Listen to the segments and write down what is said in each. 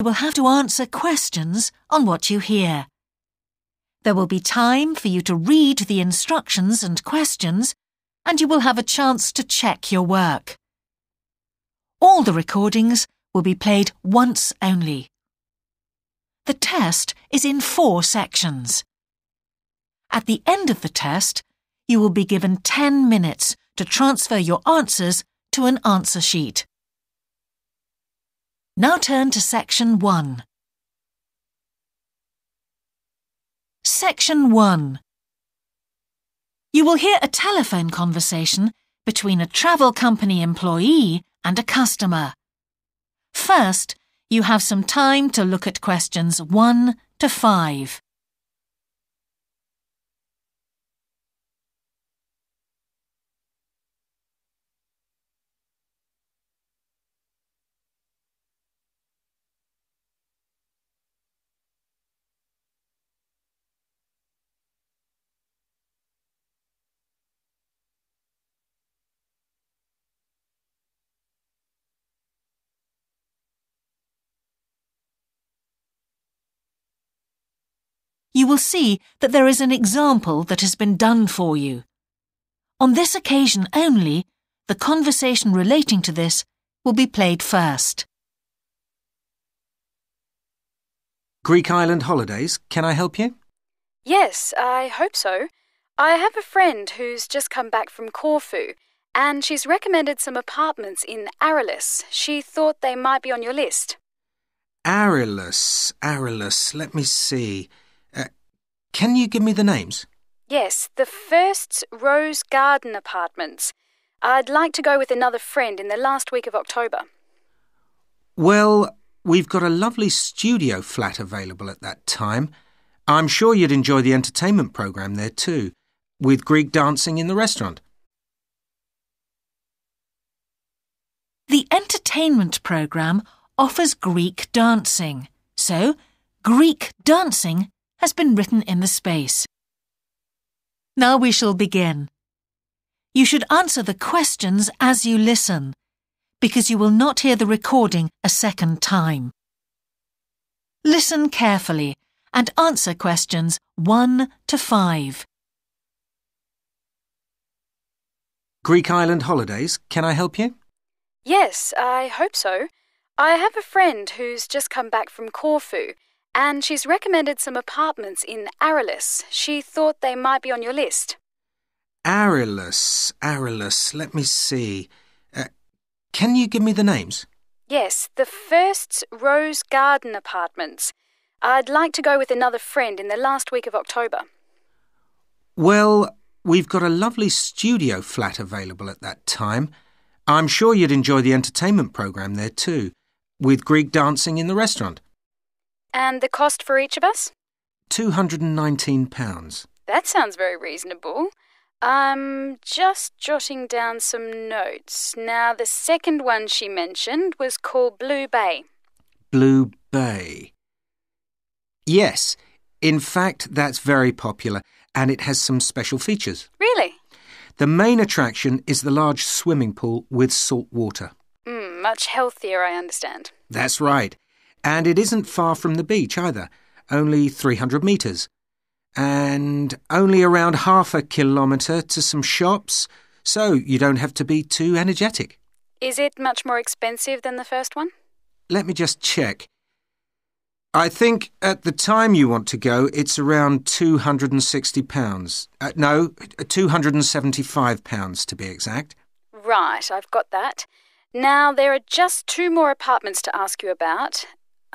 will have to answer questions on what you hear. There will be time for you to read the instructions and questions, and you will have a chance to check your work. All the recordings will be played once only. The test is in 4 sections. At the end of the test, you will be given 10 minutes to transfer your answers to an answer sheet. Now turn to Section 1. Section 1. You will hear a telephone conversation between a travel company employee and a customer. First, you have some time to look at questions 1 to 5. You will see that there is an example that has been done for you. On this occasion only, the conversation relating to this will be played first. Greek island holidays, can I help you? Yes, I hope so. I have a friend who's just come back from Corfu, and she's recommended some apartments in Arelis. She thought they might be on your list. Arelis, let me see. Can you give me the names? Yes, the first's Rose Garden Apartments. I'd like to go with another friend in the last week of October. Well, we've got a lovely studio flat available at that time. I'm sure you'd enjoy the entertainment programme there too, with Greek dancing in the restaurant. The entertainment programme offers Greek dancing, so Greek dancing has been written in the space. Now we shall begin. You should answer the questions as you listen, because you will not hear the recording a second time. Listen carefully and answer questions 1 to 5. Greek island holidays, can I help you? Yes, I hope so. I have a friend who's just come back from Corfu, and she's recommended some apartments in Arelis. She thought they might be on your list. Arelis, let me see. Can you give me the names? Yes, the first's Rose Garden Apartments. I'd like to go with another friend in the last week of October. Well, we've got a lovely studio flat available at that time. I'm sure you'd enjoy the entertainment programme there too, with Greek dancing in the restaurant. And the cost for each of us? £219. That sounds very reasonable. I'm just jotting down some notes. Now, the second one she mentioned was called Blue Bay. Blue Bay. Yes, in fact, that's very popular, and it has some special features. Really? The main attraction is the large swimming pool with salt water. Much healthier, I understand. That's right. And it isn't far from the beach either, only 300 metres. And only around half a kilometre to some shops, so you don't have to be too energetic. Is it much more expensive than the first one? Let me just check. I think at the time you want to go, it's around £260. No, £275 to be exact. Right, I've got that. Now, there are just 2 more apartments to ask you about.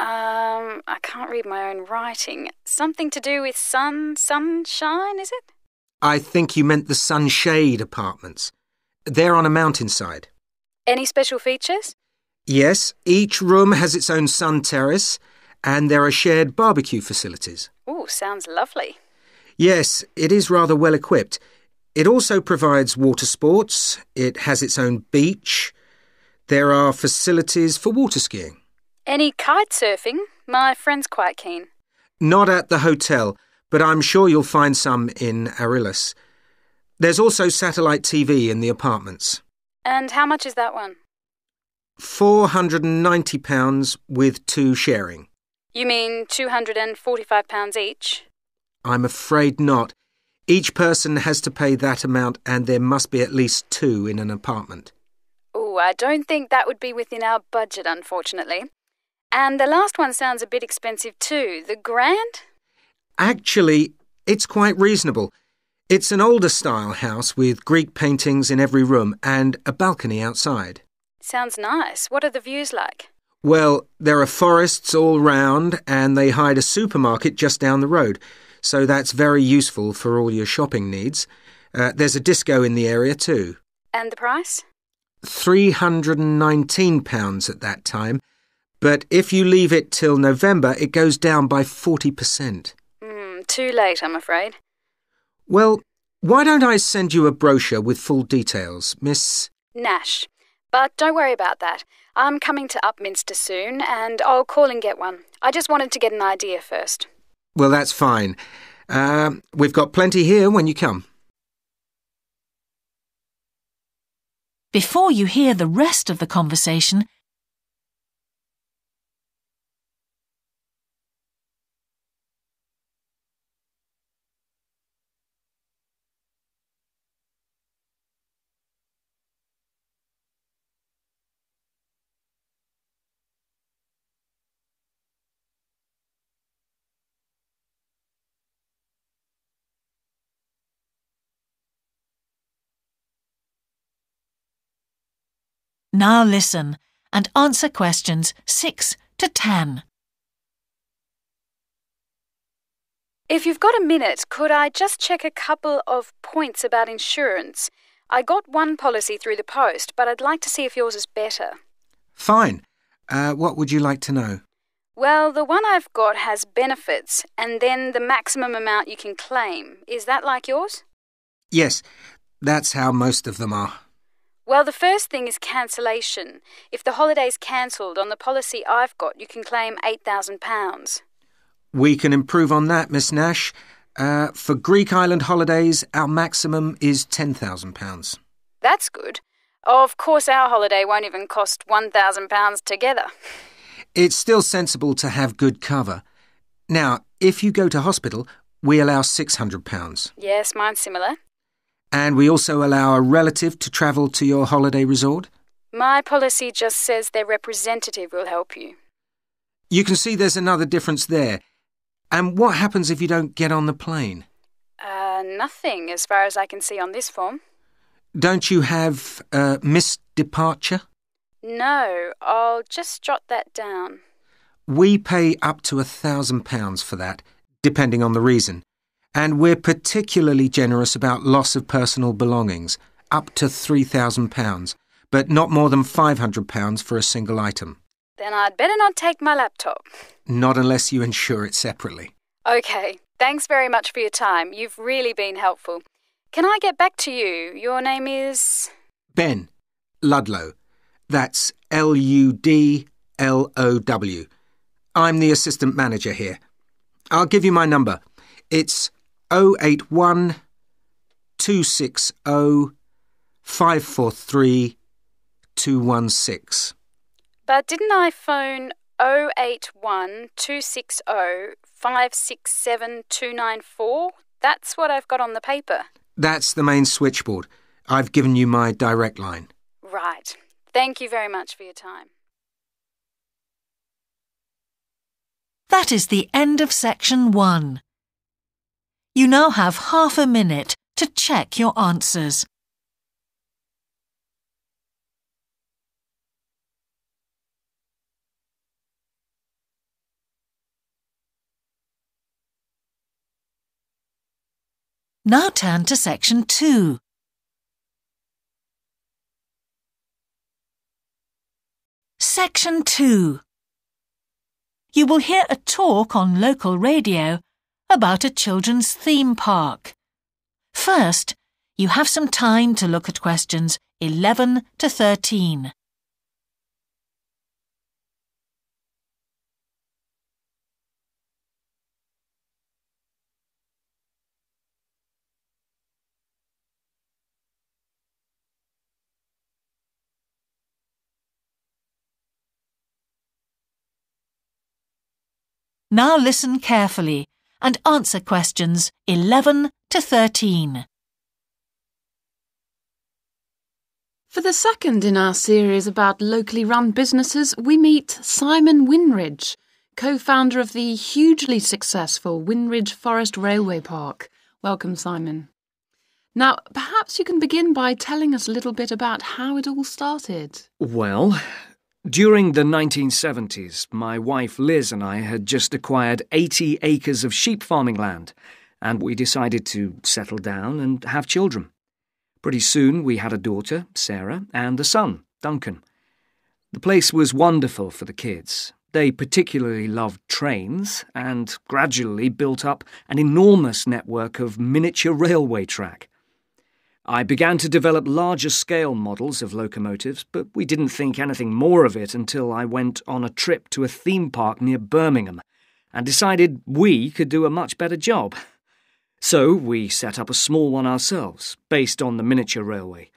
I can't read my own writing. Something to do with sunshine, is it? I think you meant the Sunshade Apartments. They're on a mountainside. Any special features? Yes, each room has its own sun terrace, and there are shared barbecue facilities. Ooh, sounds lovely. Yes, it is rather well equipped. It also provides water sports. It has its own beach. There are facilities for water skiing. Any kite surfing? My friend's quite keen. Not at the hotel, but I'm sure you'll find some in Arelis. There's also satellite TV in the apartments. And how much is that one? £490 with 2 sharing. You mean £245 each? I'm afraid not. Each person has to pay that amount and there must be at least 2 in an apartment. Oh, I don't think that would be within our budget, unfortunately. And the last one sounds a bit expensive too. The Grand? Actually, it's quite reasonable. It's an older style house with Greek paintings in every room and a balcony outside. Sounds nice. What are the views like? Well, there are forests all round and they hide a supermarket just down the road, so that's very useful for all your shopping needs. There's a disco in the area too. And the price? £319 at that time, but if you leave it till November, it goes down by 40%. Too late, I'm afraid. Well, why don't I send you a brochure with full details, Miss... Nash. But don't worry about that. I'm coming to Upminster soon, and I'll call and get one. I just wanted to get an idea first. Well, that's fine. We've got plenty here when you come. Before you hear the rest of the conversation, now listen and answer questions 6 to 10. If you've got a minute, could I just check a couple of points about insurance? I got one policy through the post, but I'd like to see if yours is better. Fine. What would you like to know? Well, the one I've got has benefits and then the maximum amount you can claim. Is that like yours? Yes, that's how most of them are. Well, the first thing is cancellation. If the holiday's cancelled on the policy I've got, you can claim £8,000. We can improve on that, Miss Nash. For Greek island holidays, our maximum is £10,000. That's good. Of course, our holiday won't even cost £1,000 together. It's still sensible to have good cover. Now, if you go to hospital, we allow £600. Yes, mine's similar. And we also allow a relative to travel to your holiday resort? My policy just says their representative will help you. You can see there's another difference there. And what happens if you don't get on the plane? Nothing, as far as I can see on this form. Don't you have missed departure? No, I'll just jot that down. We pay up to £1,000 for that, depending on the reason. And we're particularly generous about loss of personal belongings, up to £3,000, but not more than £500 for a single item. Then I'd better not take my laptop. Not unless you insure it separately. OK, thanks very much for your time. You've really been helpful. Can I get back to you? Your name is... Ben Ludlow. That's Ludlow. I'm the assistant manager here. I'll give you my number. It's 081 260 543 216. But didn't I phone 081 260 567 294? That's what I've got on the paper. That's the main switchboard. I've given you my direct line. Right. Thank you very much for your time. That is the end of section 1. You now have half a minute to check your answers. Now turn to section 2. Section 2. You will hear a talk on local radio about a children's theme park. First, you have some time to look at questions 11 to 13. Now listen carefully and answer questions 11 to 13. For the second in our series about locally run businesses, we meet Simon Winridge, co-founder of the hugely successful Winridge Forest Railway Park. Welcome, Simon. Now, perhaps you can begin by telling us a little bit about how it all started. Well, during the 1970s, my wife Liz and I had just acquired 80 acres of sheep farming land, and we decided to settle down and have children. Pretty soon we had a daughter, Sarah, and a son, Duncan. The place was wonderful for the kids. They particularly loved trains and gradually built up an enormous network of miniature railway track. I began to develop larger-scale models of locomotives, but we didn't think anything more of it until I went on a trip to a theme park near Birmingham and decided we could do a much better job. So we set up a small one ourselves, based on the miniature railway,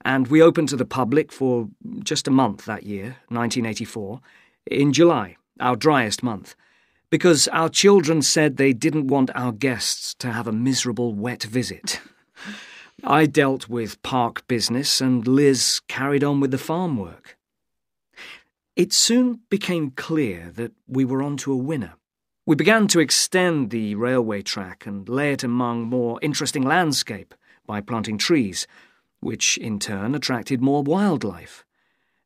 and we opened to the public for just a month that year, 1984, in July, our driest month, because our children said they didn't want our guests to have a miserable wet visit. I dealt with park business and Liz carried on with the farm work. It soon became clear that we were onto a winner. We began to extend the railway track and lay it among more interesting landscape by planting trees, which in turn attracted more wildlife,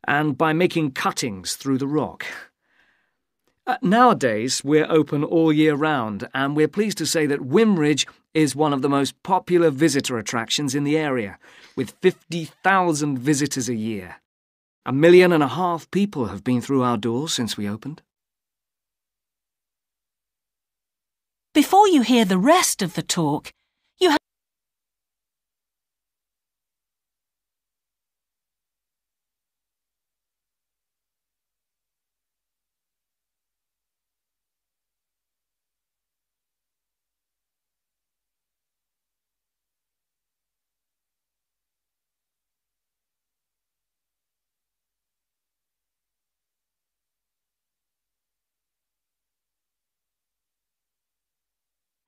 and by making cuttings through the rock. Nowadays, we're open all year round, and we're pleased to say that Winridge is one of the most popular visitor attractions in the area, with 50,000 visitors a year. 1.5 million people have been through our doors since we opened. Before you hear the rest of the talk, you have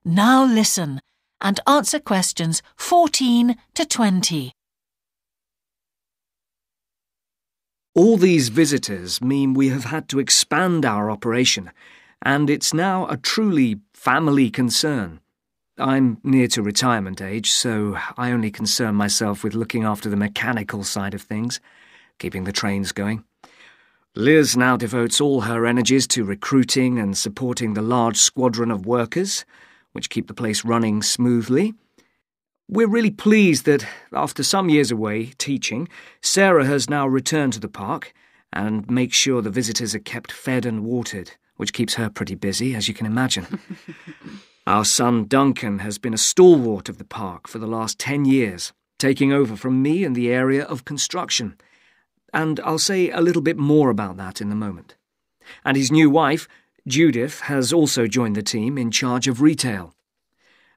Now listen and answer questions 14 to 20. All these visitors mean we have had to expand our operation, and it's now a truly family concern. I'm near to retirement age, so I only concern myself with looking after the mechanical side of things, keeping the trains going. Liz now devotes all her energies to recruiting and supporting the large squadron of workers, which keep the place running smoothly. We're really pleased that, after some years away teaching, Sarah has now returned to the park and makes sure the visitors are kept fed and watered, which keeps her pretty busy, as you can imagine. Our son Duncan has been a stalwart of the park for the last 10 years, taking over from me in the area of construction. And I'll say a little bit more about that in a moment. And his new wife, Judith, has also joined the team in charge of retail.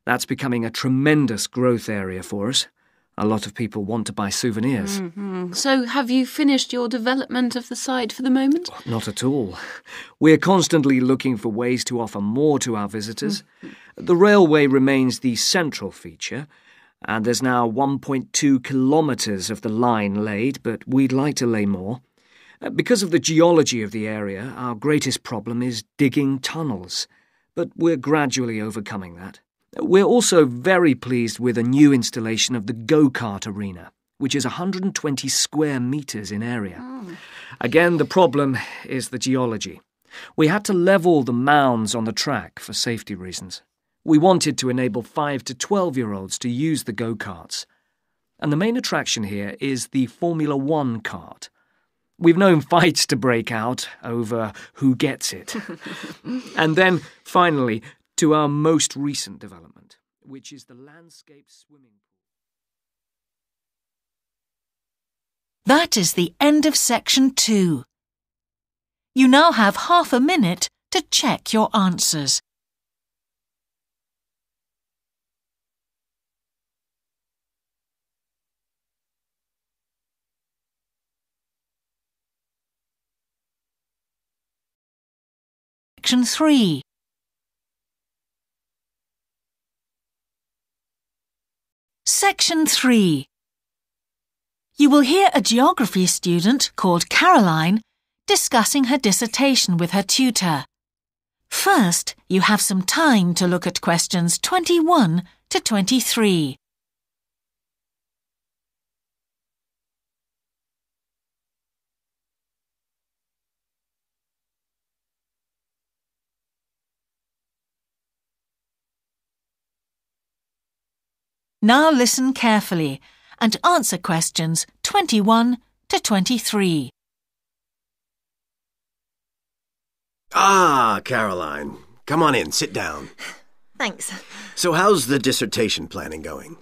That's becoming a tremendous growth area for us. A lot of people want to buy souvenirs. Mm-hmm. So have you finished your development of the site for the moment? Not at all. We're constantly looking for ways to offer more to our visitors. The railway remains the central feature, and there's now 1.2 kilometres of the line laid, but we'd like to lay more. Because of the geology of the area, our greatest problem is digging tunnels, but we're gradually overcoming that. We're also very pleased with a new installation of the go-kart arena, which is 120 square metres in area. Again, the problem is the geology. We had to level the mounds on the track for safety reasons. We wanted to enable 5 to 12-year-olds to use the go-karts. And the main attraction here is the Formula One kart. We've known fights to break out over who gets it. And then, finally, to our most recent development, which is the landscape swimming pool. That is the end of section 2. You now have half a minute to check your answers. Section 3. Section 3. You will hear a geography student called Caroline discussing her dissertation with her tutor. First, you have some time to look at questions 21 to 23. Now listen carefully and answer questions 21 to 23. Ah, Caroline. Come on in, sit down. Thanks. So how's the dissertation planning going?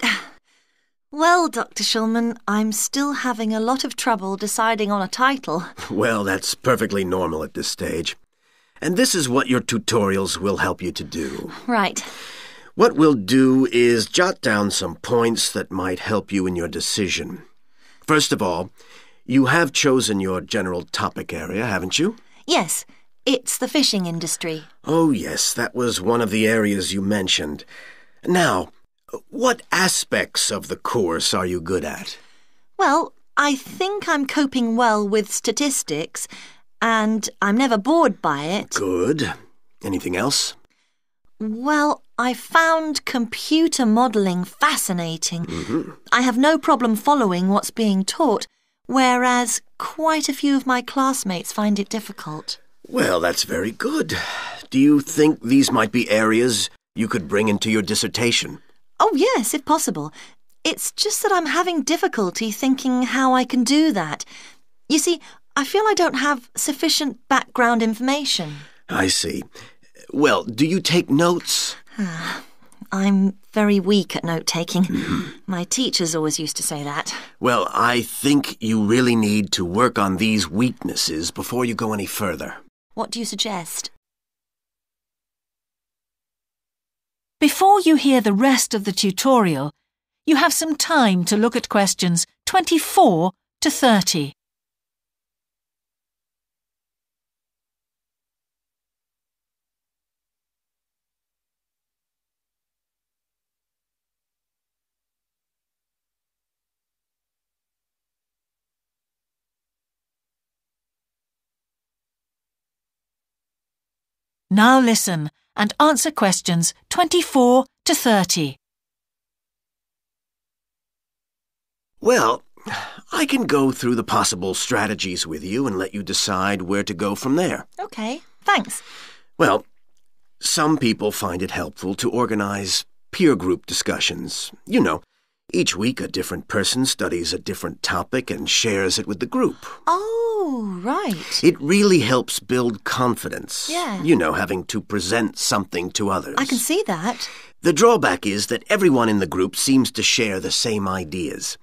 Well, Dr. Shulman, I'm still having a lot of trouble deciding on a title. Well, that's perfectly normal at this stage. And this is what your tutorials will help you to do. Right. What we'll do is jot down some points that might help you in your decision. First of all, you have chosen your general topic area, haven't you? Yes, it's the fishing industry. Oh, yes, that was one of the areas you mentioned. Now, what aspects of the course are you good at? Well, I think I'm coping well with statistics, and I'm never bored by it. Good. Anything else? Well, I found computer modelling fascinating. I have no problem following what's being taught, whereas quite a few of my classmates find it difficult. Well, that's very good. Do you think these might be areas you could bring into your dissertation? Oh, yes, if possible. It's just that I'm having difficulty thinking how I can do that. You see, I feel I don't have sufficient background information. I see. Well, do you take notes? I'm very weak at note-taking. My teachers always used to say that. Well, I think you really need to work on these weaknesses before you go any further. What do you suggest? Before you hear the rest of the tutorial, you have some time to look at questions 24 to 30. Now listen and answer questions 24 to 30. Well, I can go through the possible strategies with you and let you decide where to go from there. Okay, thanks. Well, some people find it helpful to organize peer group discussions. You know, each week a different person studies a different topic and shares it with the group. Oh, right. It really helps build confidence. Yeah. You know, having to present something to others. I can see that. The drawback is that everyone in the group seems to share the same ideas.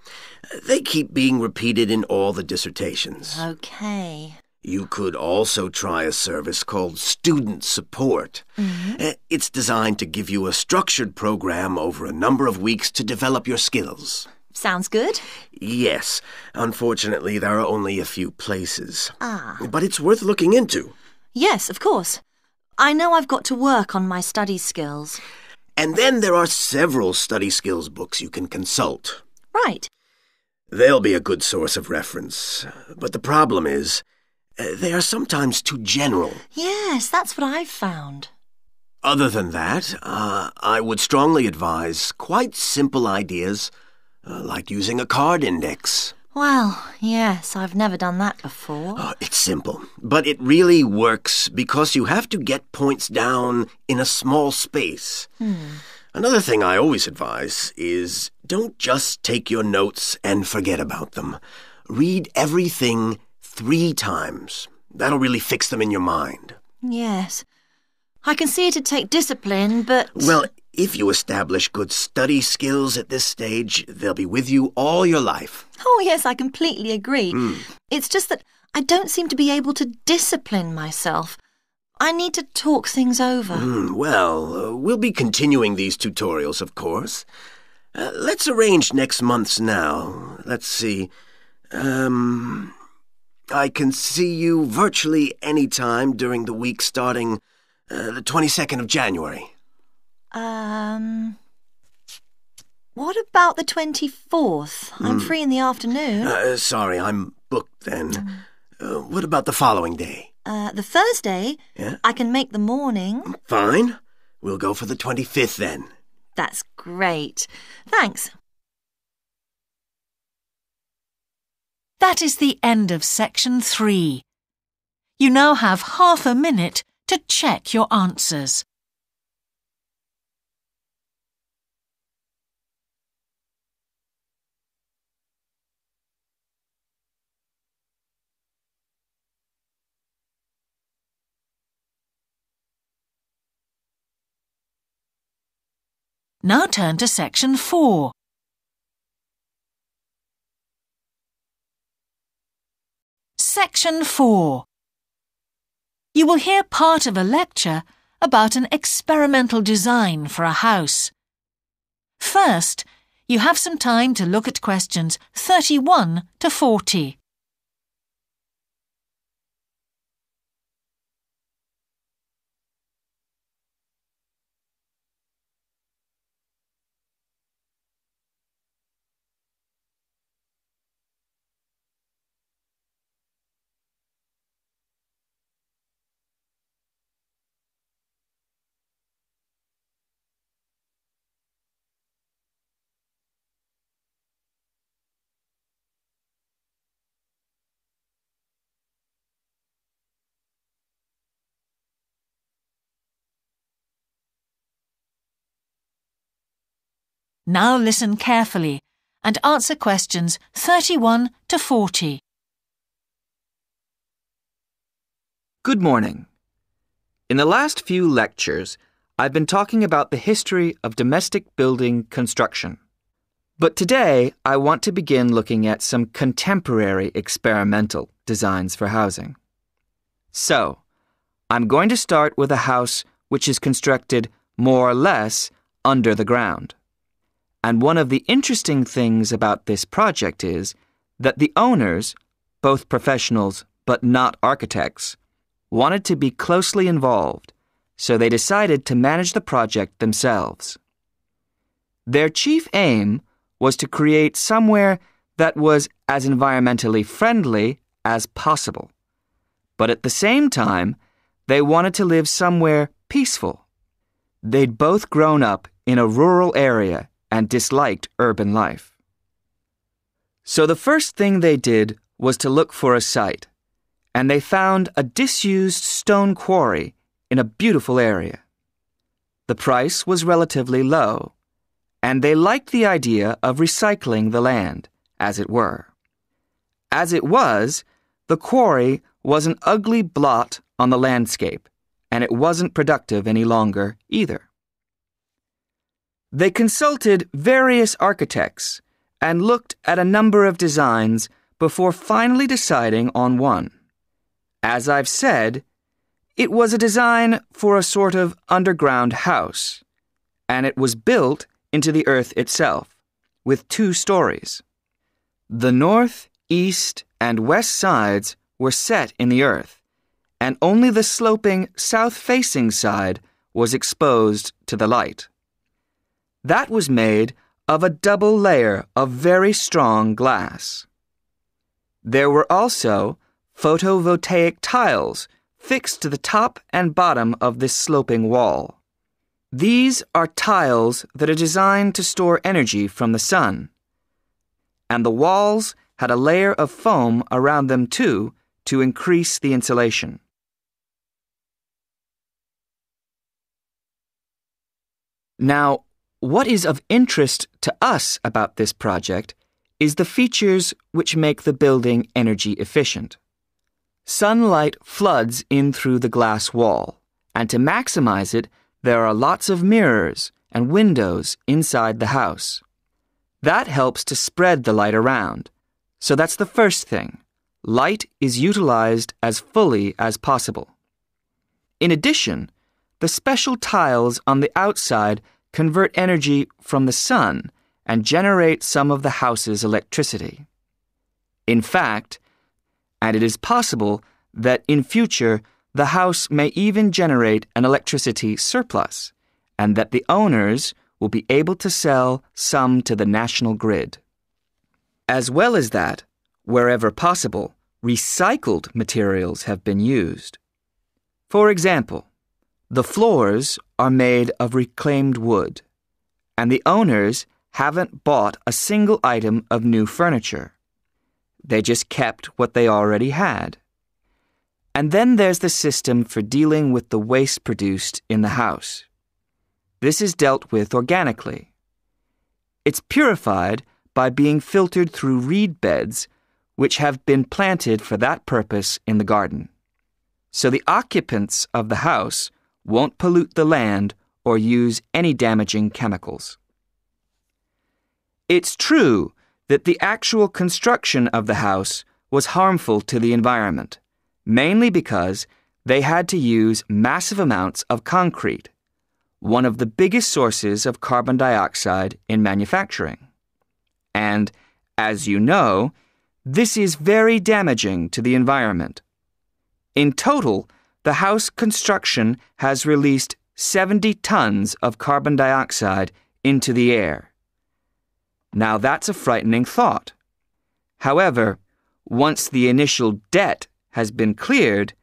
They keep being repeated in all the dissertations. Okay. You could also try a service called Student Support. It's designed to give you a structured program over a number of weeks to develop your skills. Sounds good. Yes. Unfortunately, there are only a few places. Ah. But it's worth looking into. Yes, of course. I know I've got to work on my study skills. And then there are several study skills books you can consult. Right. They'll be a good source of reference. But the problem is, they are sometimes too general. Yes, that's what I've found. Other than that, I would strongly advise quite simple ideas, like using a card index. Well, yes, I've never done that before. Oh, it's simple, but it really works because you have to get points down in a small space. Another thing I always advise is don't just take your notes and forget about them. Read everything 3 times. That'll really fix them in your mind. Yes. I can see it'd take discipline, but... Well, if you establish good study skills at this stage, they'll be with you all your life. Oh, yes, I completely agree. It's just that I don't seem to be able to discipline myself. I need to talk things over. We'll be continuing these tutorials, of course. Let's arrange next month's now. Let's see. I can see you virtually any time during the week starting the 22nd of January. What about the 24th? I'm free in the afternoon. Sorry, I'm booked then. What about the following day? The Thursday? Yeah? I can make the morning. Fine. We'll go for the 25th then. That's great. Thanks. That is the end of section 3. You now have half a minute to check your answers. Now turn to section 4. Section 4. You will hear part of a lecture about an experimental design for a house. First, you have some time to look at questions 31 to 40. Now listen carefully and answer questions 31 to 40. Good morning. In the last few lectures, I've been talking about the history of domestic building construction. But today, I want to begin looking at some contemporary experimental designs for housing. So, I'm going to start with a house which is constructed more or less under the ground. And one of the interesting things about this project is that the owners, both professionals but not architects, wanted to be closely involved, so they decided to manage the project themselves. Their chief aim was to create somewhere that was as environmentally friendly as possible. But at the same time, they wanted to live somewhere peaceful. They'd both grown up in a rural area and disliked urban life. So the first thing they did was to look for a site, and they found a disused stone quarry in a beautiful area. The price was relatively low, and they liked the idea of recycling the land, as it were. As it was, the quarry was an ugly blot on the landscape, and it wasn't productive any longer either. They consulted various architects and looked at a number of designs before finally deciding on one. As I've said, it was a design for a sort of underground house, and it was built into the earth itself, with 2 stories. The north, east, and west sides were set in the earth, and only the sloping south-facing side was exposed to the light. That was made of a double layer of very strong glass. There were also photovoltaic tiles fixed to the top and bottom of this sloping wall. These are tiles that are designed to store energy from the sun, and the walls had a layer of foam around them too to increase the insulation. Now, what is of interest to us about this project is the features which make the building energy efficient. Sunlight floods in through the glass wall, and to maximize it, there are lots of mirrors and windows inside the house. That helps to spread the light around. So that's the first thing. Light is utilized as fully as possible. In addition, the special tiles on the outside convert energy from the sun and generate some of the house's electricity. In fact, and it is possible that in future the house may even generate an electricity surplus, and that the owners will be able to sell some to the national grid. As well as that, wherever possible, recycled materials have been used. For example, the floors are made of reclaimed wood, and the owners haven't bought a single item of new furniture. They just kept what they already had. And then there's the system for dealing with the waste produced in the house. This is dealt with organically. It's purified by being filtered through reed beds which have been planted for that purpose in the garden. So the occupants of the house won't pollute the land or use any damaging chemicals. It's true that the actual construction of the house was harmful to the environment, mainly because they had to use massive amounts of concrete, one of the biggest sources of carbon dioxide in manufacturing. And, as you know, this is very damaging to the environment. In total, the house construction has released 70 tons of carbon dioxide into the air. Now that's a frightening thought. However, once the initial debt has been cleared,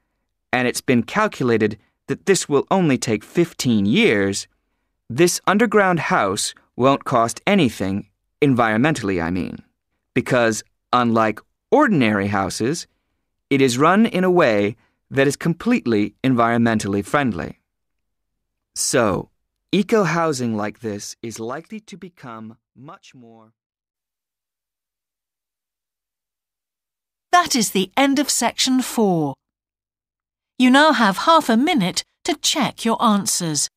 and it's been calculated that this will only take 15 years, this underground house won't cost anything, environmentally I mean, because unlike ordinary houses, it is run in a way that is completely environmentally friendly. So, eco-housing like this is likely to become much more. That is the end of section 4. You now have half a minute to check your answers.